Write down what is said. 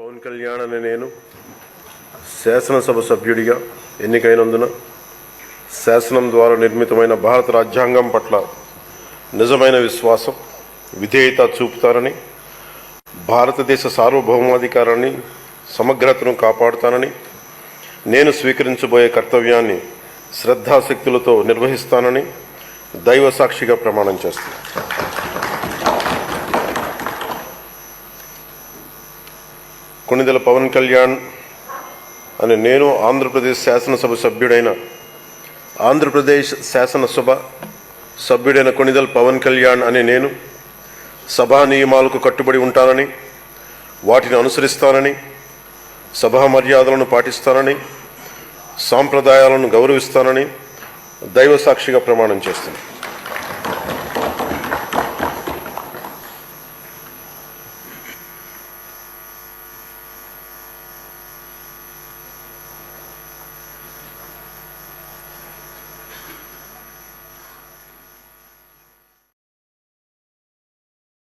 పవన్ కళ్యాణ్ అనే నేను శాసనసభ సభ్యుడిగా ఎన్నికైనందున శాసనం ద్వారా నిర్మితమైన భారత రాజ్యాంగం పట్ల నిజమైన విశ్వాసం, విధేయత చూపుతానని, భారతదేశ సార్వభౌమాధికారాన్ని, సమగ్రతను కాపాడుతానని, నేను స్వీకరించబోయే కర్తవ్యాన్ని శ్రద్ధాశక్తులతో నిర్వహిస్తానని దైవ సాక్షిగా ప్రమాణం చేస్తాను. కొణిదెల పవన్ కళ్యాణ్ అనే నేను ఆంధ్రప్రదేశ్ శాసనసభ సభ్యుడైన కొణిదెల పవన్ కళ్యాణ్ అనే నేను సభా నియమాలకు కట్టుబడి ఉంటానని, వాటిని అనుసరిస్తానని, సభా మర్యాదలను పాటిస్తానని, సాంప్రదాయాలను గౌరవిస్తానని దైవ సాక్షిగా ప్రమాణం చేస్తాను.